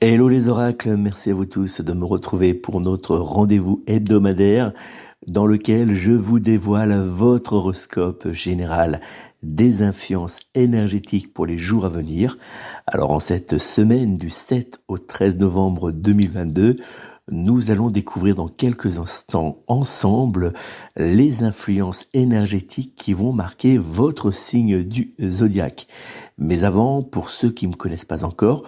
Hello les oracles, merci à vous tous de me retrouver pour notre rendez-vous hebdomadaire dans lequel je vous dévoile votre horoscope général des influences énergétiques pour les jours à venir. Alors en cette semaine du 7 au 13 novembre 2022, nous allons découvrir dans quelques instants ensemble les influences énergétiques qui vont marquer votre signe du zodiaque. Mais avant, pour ceux qui ne me connaissent pas encore,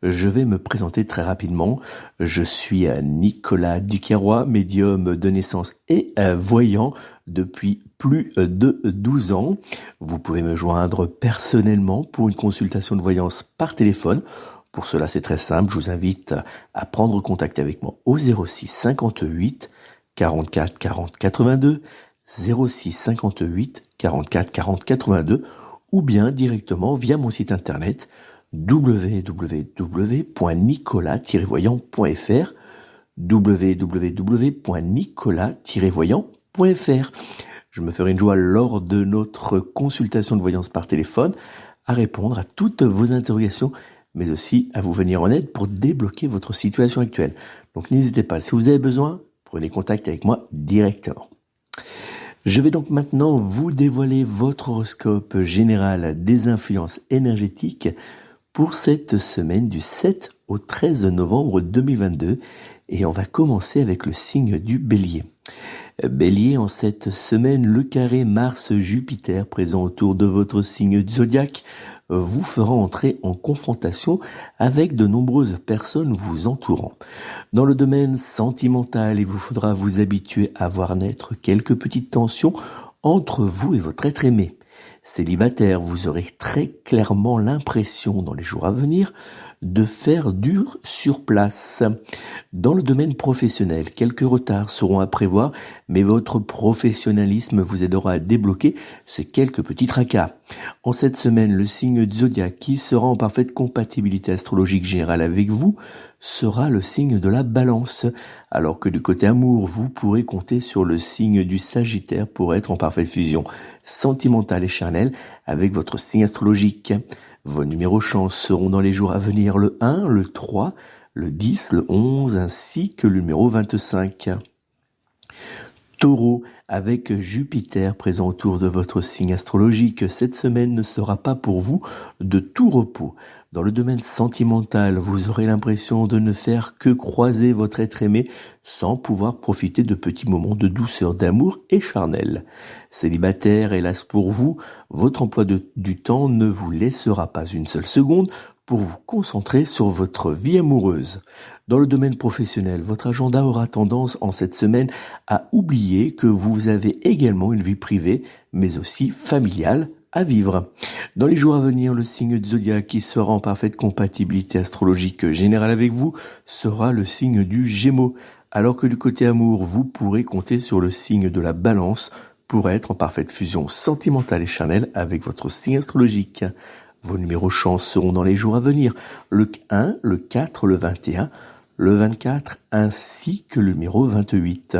je vais me présenter très rapidement. Je suis Nicolas Duquerrois, médium de naissance et voyant depuis plus de 12 ans. Vous pouvez me joindre personnellement pour une consultation de voyance par téléphone. Pour cela, c'est très simple. Je vous invite à prendre contact avec moi au 06 58 44 40 82, 06 58 44 40 82 ou bien directement via mon site internet www.nicolas-voyant.fr www.nicolas-voyant.fr. Je me ferai une joie lors de notre consultation de voyance par téléphone à répondre à toutes vos interrogations, mais aussi à vous venir en aide pour débloquer votre situation actuelle. Donc n'hésitez pas, si vous avez besoin, prenez contact avec moi directement. Je vais donc maintenant vous dévoiler votre horoscope général des influences énergétiques pour cette semaine du 7 au 13 novembre 2022 et on va commencer avec le signe du Bélier. Bélier, en cette semaine, le carré Mars-Jupiter présent autour de votre signe zodiaque vous fera entrer en confrontation avec de nombreuses personnes vous entourant. Dans le domaine sentimental, il vous faudra vous habituer à voir naître quelques petites tensions entre vous et votre être aimé. Célibataire, vous aurez très clairement l'impression dans les jours à venir de faire dur sur place. Dans le domaine professionnel, quelques retards seront à prévoir, mais votre professionnalisme vous aidera à débloquer ces quelques petits tracas. En cette semaine, le signe du zodiaque qui sera en parfaite compatibilité astrologique générale avec vous sera le signe de la Balance, alors que du côté amour, vous pourrez compter sur le signe du Sagittaire pour être en parfaite fusion sentimentale et charnelle avec votre signe astrologique. Vos numéros chance seront dans les jours à venir le 1, le 3, le 10, le 11 ainsi que le numéro 25. Taureau, avec Jupiter présent autour de votre signe astrologique, cette semaine ne sera pas pour vous de tout repos. Dans le domaine sentimental, vous aurez l'impression de ne faire que croiser votre être aimé sans pouvoir profiter de petits moments de douceur, d'amour et charnel. Célibataire, hélas pour vous, votre emploi du temps ne vous laissera pas une seule seconde pour vous concentrer sur votre vie amoureuse. Dans le domaine professionnel, votre agenda aura tendance en cette semaine à oublier que vous avez également une vie privée, mais aussi familiale à vivre. Dans les jours à venir, le signe du zodiaque qui sera en parfaite compatibilité astrologique générale avec vous sera le signe du Gémeaux, alors que du côté amour, vous pourrez compter sur le signe de la Balance pour être en parfaite fusion sentimentale et charnelle avec votre signe astrologique. Vos numéros chance seront dans les jours à venir, le 1, le 4, le 21, le 24 ainsi que le numéro 28.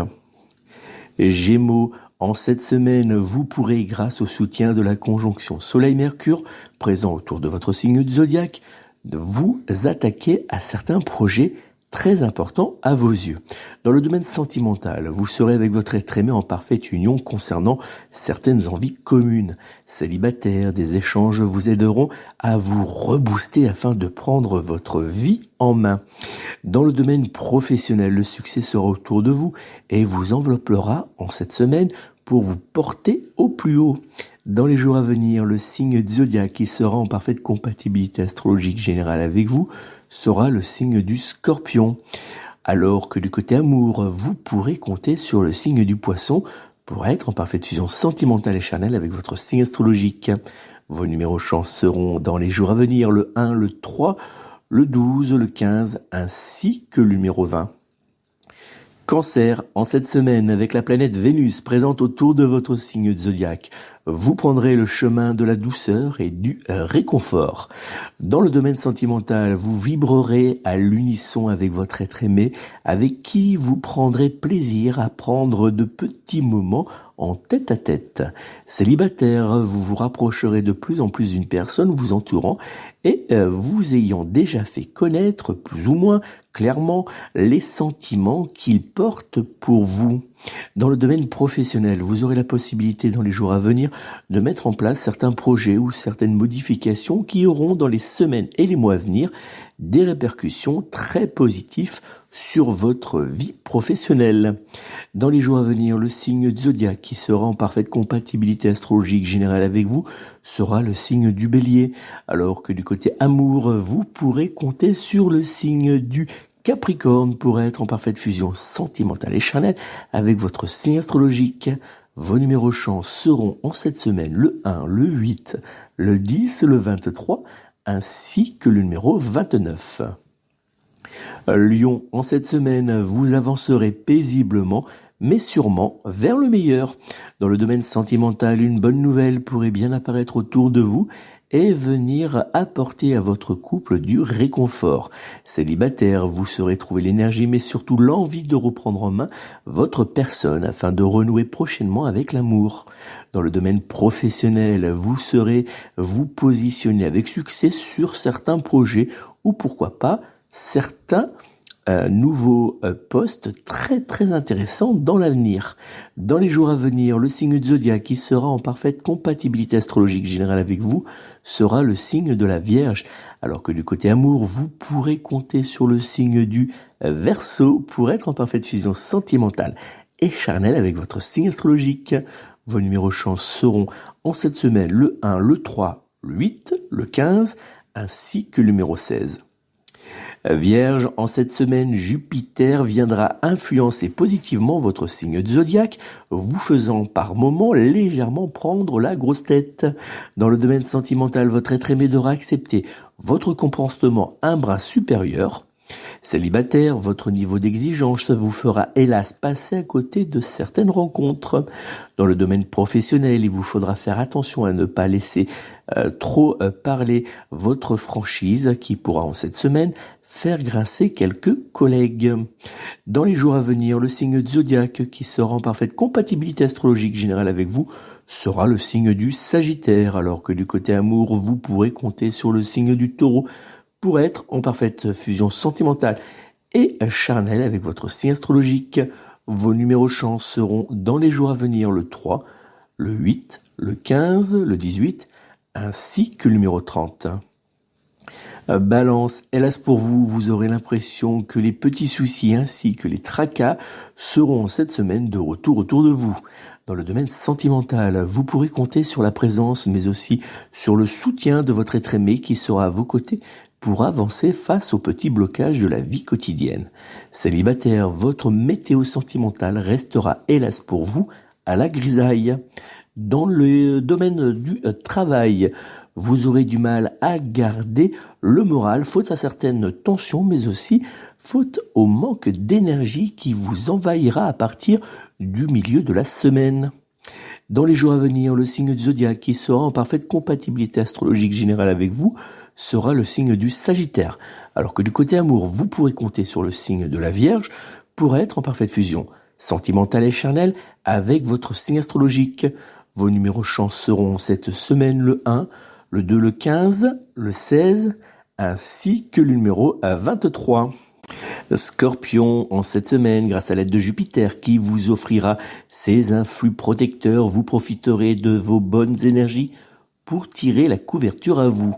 Gémeaux, en cette semaine, vous pourrez, grâce au soutien de la conjonction Soleil-Mercure, présent autour de votre signe du zodiaque, vous attaquer à certains projets très importants à vos yeux. Dans le domaine sentimental, vous serez avec votre être aimé en parfaite union concernant certaines envies communes. Célibataire, des échanges vous aideront à vous rebooster afin de prendre votre vie en main. Dans le domaine professionnel, le succès sera autour de vous et vous enveloppera en cette semaine pour vous porter au plus haut. Dans les jours à venir, le signe du zodiaque qui sera en parfaite compatibilité astrologique générale avec vous sera le signe du Scorpion. Alors que du côté amour, vous pourrez compter sur le signe du Poisson pour être en parfaite fusion sentimentale et charnelle avec votre signe astrologique. Vos numéros chance seront dans les jours à venir le 1, le 3, le 12, le 15 ainsi que le numéro 20. Cancer, en cette semaine, avec la planète Vénus présente autour de votre signe de zodiaque, vous prendrez le chemin de la douceur et du réconfort. Dans le domaine sentimental, vous vibrerez à l'unisson avec votre être aimé, avec qui vous prendrez plaisir à prendre de petits moments en tête-à-tête. Célibataire, vous vous rapprocherez de plus en plus d'une personne vous entourant et vous ayant déjà fait connaître plus ou moins clairement les sentiments qu'il porte pour vous. Dans le domaine professionnel, vous aurez la possibilité dans les jours à venir de mettre en place certains projets ou certaines modifications qui auront dans les semaines et les mois à venir des répercussions très positives sur votre vie professionnelle. Dans les jours à venir, le signe du zodiaque qui sera en parfaite compatibilité astrologique générale avec vous sera le signe du Bélier, alors que du côté amour, vous pourrez compter sur le signe du Capricorne pour être en parfaite fusion sentimentale et charnelle avec votre signe astrologique. Vos numéros chance seront en cette semaine le 1, le 8, le 10, le 23, ainsi que le numéro 29. Lion, en cette semaine, vous avancerez paisiblement, mais sûrement vers le meilleur. Dans le domaine sentimental, une bonne nouvelle pourrait bien apparaître autour de vous et venir apporter à votre couple du réconfort. Célibataire, vous saurez trouver l'énergie, mais surtout l'envie de reprendre en main votre personne afin de renouer prochainement avec l'amour. Dans le domaine professionnel, vous saurez vous positionner avec succès sur certains projets ou pourquoi pas certains nouveaux postes très intéressants dans l'avenir. Dans les jours à venir, le signe du zodiaque qui sera en parfaite compatibilité astrologique générale avec vous sera le signe de la Vierge, alors que du côté amour, vous pourrez compter sur le signe du Verseau pour être en parfaite fusion sentimentale et charnelle avec votre signe astrologique. Vos numéros chance seront en cette semaine le 1, le 3, le 8, le 15 ainsi que le numéro 16. Vierge, en cette semaine, Jupiter viendra influencer positivement votre signe de zodiaque, vous faisant par moments légèrement prendre la grosse tête. Dans le domaine sentimental, votre être aimé devra accepter votre comportement un brin supérieur. Célibataire, votre niveau d'exigence vous fera hélas passer à côté de certaines rencontres. Dans le domaine professionnel, il vous faudra faire attention à ne pas laisser trop parler votre franchise qui pourra en cette semaine faire grincer quelques collègues. Dans les jours à venir, le signe du zodiaque qui sera en parfaite compatibilité astrologique générale avec vous sera le signe du Sagittaire, alors que du côté amour, vous pourrez compter sur le signe du Taureau pour être en parfaite fusion sentimentale et charnelle avec votre signe astrologique. Vos numéros chance seront dans les jours à venir le 3, le 8, le 15, le 18, ainsi que le numéro 30. Balance, hélas pour vous, vous aurez l'impression que les petits soucis ainsi que les tracas seront cette semaine de retour autour de vous. Dans le domaine sentimental, vous pourrez compter sur la présence mais aussi sur le soutien de votre être aimé qui sera à vos côtés pour avancer face aux petits blocages de la vie quotidienne. Célibataire, votre météo sentimentale restera hélas pour vous à la grisaille. Dans le domaine du travail, vous aurez du mal à garder le moral, faute à certaines tensions, mais aussi faute au manque d'énergie qui vous envahira à partir du milieu de la semaine. Dans les jours à venir, le signe du zodiaque qui sera en parfaite compatibilité astrologique générale avec vous sera le signe du Sagittaire, alors que du côté amour, vous pourrez compter sur le signe de la Vierge pour être en parfaite fusion sentimentale et charnelle avec votre signe astrologique. Vos numéros chance seront cette semaine le 1, le 2, le 15, le 16, ainsi que le numéro 23. Scorpion, en cette semaine, grâce à l'aide de Jupiter qui vous offrira ses influx protecteurs, vous profiterez de vos bonnes énergies pour tirer la couverture à vous.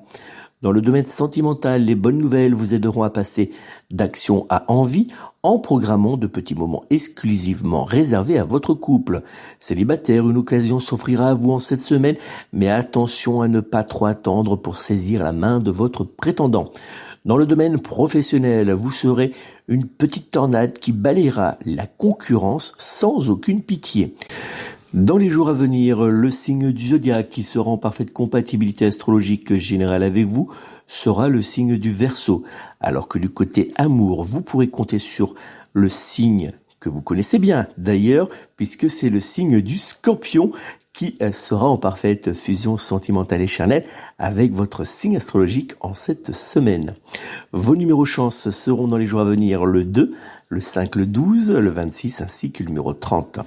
Dans le domaine sentimental, les bonnes nouvelles vous aideront à passer d'action à envie en programmant de petits moments exclusivement réservés à votre couple. Célibataire, une occasion s'offrira à vous en cette semaine, mais attention à ne pas trop attendre pour saisir la main de votre prétendant. Dans le domaine professionnel, vous serez une petite tornade qui balayera la concurrence sans aucune pitié. Dans les jours à venir, le signe du zodiaque qui sera en parfaite compatibilité astrologique générale avec vous sera le signe du Verseau, alors que du côté amour, vous pourrez compter sur le signe que vous connaissez bien d'ailleurs, puisque c'est le signe du Scorpion qui sera en parfaite fusion sentimentale et charnelle avec votre signe astrologique en cette semaine. Vos numéros chance seront dans les jours à venir le 2, le 5, le 12, le 26 ainsi que le numéro 30.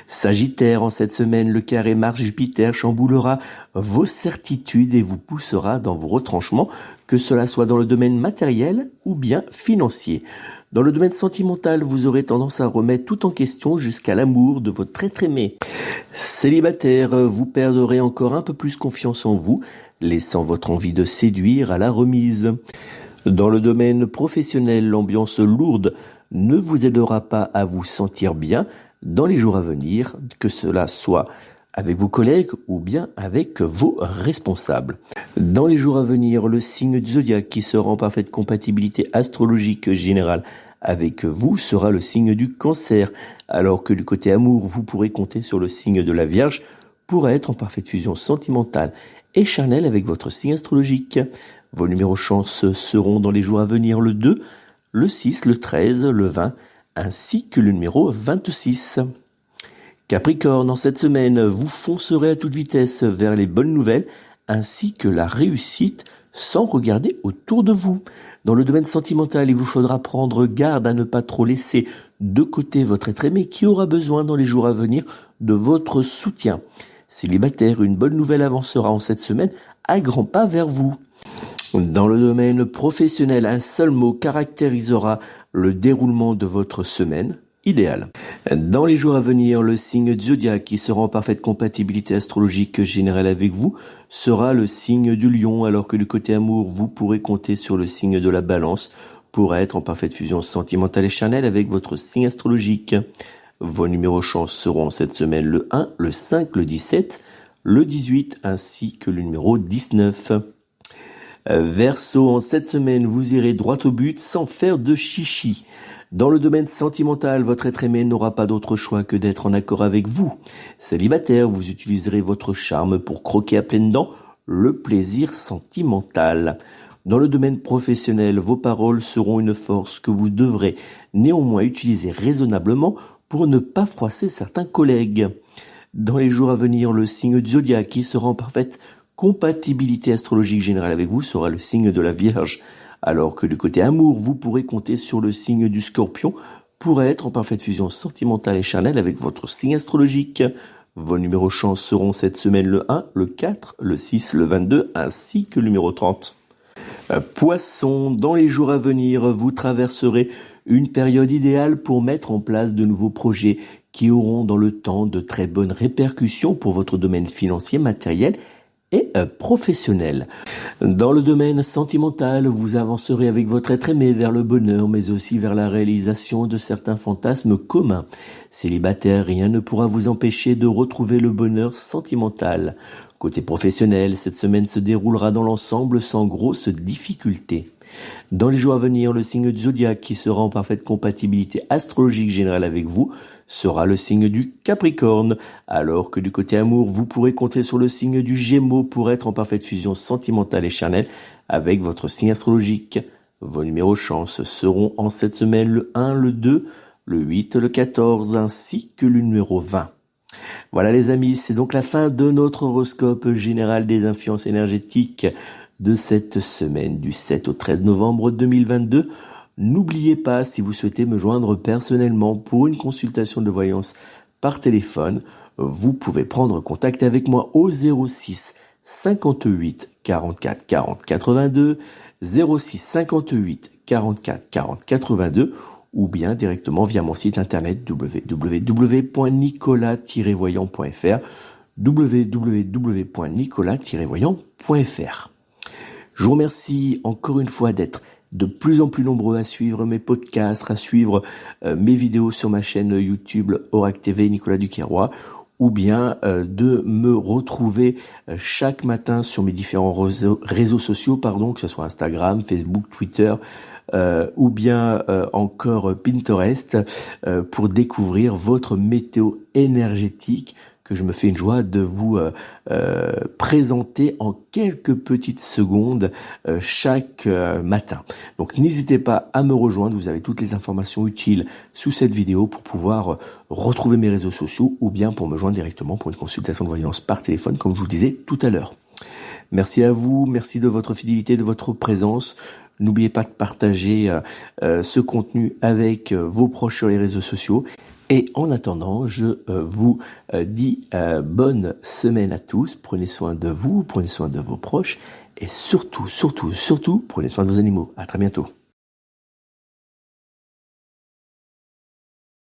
Sagittaire, en cette semaine, le carré Mars-Jupiter chamboulera vos certitudes et vous poussera dans vos retranchements, que cela soit dans le domaine matériel ou bien financier. Dans le domaine sentimental, vous aurez tendance à remettre tout en question jusqu'à l'amour de votre être aimé. Célibataire, vous perdrez encore un peu plus confiance en vous, laissant votre envie de séduire à la remise. Dans le domaine professionnel, l'ambiance lourde ne vous aidera pas à vous sentir bien dans les jours à venir, que cela soit avec vos collègues ou bien avec vos responsables. Dans les jours à venir, le signe du zodiaque qui sera en parfaite compatibilité astrologique générale avec vous sera le signe du Cancer, alors que du côté amour, vous pourrez compter sur le signe de la Vierge pour être en parfaite fusion sentimentale et charnelle avec votre signe astrologique. Vos numéros chance seront dans les jours à venir le 2, le 6, le 13, le 20, ainsi que le numéro 26. Capricorne, en cette semaine, vous foncerez à toute vitesse vers les bonnes nouvelles ainsi que la réussite sans regarder autour de vous. Dans le domaine sentimental, il vous faudra prendre garde à ne pas trop laisser de côté votre être aimé qui aura besoin dans les jours à venir de votre soutien. Célibataire, une bonne nouvelle avancera en cette semaine à grands pas vers vous. Dans le domaine professionnel, un seul mot caractérisera le déroulement de votre semaine idéale. Dans les jours à venir, le signe du zodiaque qui sera en parfaite compatibilité astrologique générale avec vous sera le signe du lion, alors que du côté amour, vous pourrez compter sur le signe de la balance pour être en parfaite fusion sentimentale et charnelle avec votre signe astrologique. Vos numéros chance seront cette semaine le 1, le 5, le 17, le 18 ainsi que le numéro 19. Verseau, en cette semaine, vous irez droit au but sans faire de chichi. Dans le domaine sentimental, votre être aimé n'aura pas d'autre choix que d'être en accord avec vous. Célibataire, vous utiliserez votre charme pour croquer à pleines dents le plaisir sentimental. Dans le domaine professionnel, vos paroles seront une force que vous devrez néanmoins utiliser raisonnablement pour ne pas froisser certains collègues. Dans les jours à venir, le signe du zodiaque qui sera en parfaite compatibilité astrologique générale avec vous sera le signe de la Vierge, alors que du côté amour, vous pourrez compter sur le signe du Scorpion pour être en parfaite fusion sentimentale et charnelle avec votre signe astrologique. Vos numéros chance seront cette semaine le 1, le 4, le 6, le 22 ainsi que le numéro 30. Poisson, dans les jours à venir, vous traverserez une période idéale pour mettre en place de nouveaux projets qui auront dans le temps de très bonnes répercussions pour votre domaine financier, matériel et professionnel. Dans le domaine sentimental, vous avancerez avec votre être aimé vers le bonheur, mais aussi vers la réalisation de certains fantasmes communs. Célibataire, rien ne pourra vous empêcher de retrouver le bonheur sentimental. Côté professionnel, cette semaine se déroulera dans l'ensemble sans grosses difficultés. Dans les jours à venir, le signe du zodiaque qui sera en parfaite compatibilité astrologique générale avec vous sera le signe du Capricorne, alors que du côté amour, vous pourrez compter sur le signe du Gémeaux pour être en parfaite fusion sentimentale et charnelle avec votre signe astrologique. Vos numéros chance seront en cette semaine le 1, le 2, le 8, le 14 ainsi que le numéro 20. Voilà les amis, c'est donc la fin de notre horoscope général des influences énergétiques de cette semaine du 7 au 13 novembre 2022. N'oubliez pas, si vous souhaitez me joindre personnellement pour une consultation de voyance par téléphone, vous pouvez prendre contact avec moi au 06 58 44 40 82, 06 58 44 40 82 ou bien directement via mon site internet www.nicolas-voyant.fr www.nicolas-voyant.fr. Je vous remercie encore une fois d'être de plus en plus nombreux à suivre mes podcasts, à suivre mes vidéos sur ma chaîne YouTube Aurac TV Nicolas Duquesnoy, ou bien de me retrouver chaque matin sur mes différents réseaux sociaux, que ce soit Instagram, Facebook, Twitter, ou bien encore Pinterest, pour découvrir votre météo énergétique que je me fais une joie de vous présenter en quelques petites secondes chaque matin. Donc n'hésitez pas à me rejoindre, vous avez toutes les informations utiles sous cette vidéo pour pouvoir retrouver mes réseaux sociaux ou bien pour me joindre directement pour une consultation de voyance par téléphone comme je vous le disais tout à l'heure. Merci à vous, merci de votre fidélité, de votre présence. N'oubliez pas de partager ce contenu avec vos proches sur les réseaux sociaux. Et en attendant, je vous dis bonne semaine à tous. Prenez soin de vous, prenez soin de vos proches et surtout, prenez soin de vos animaux. À très bientôt.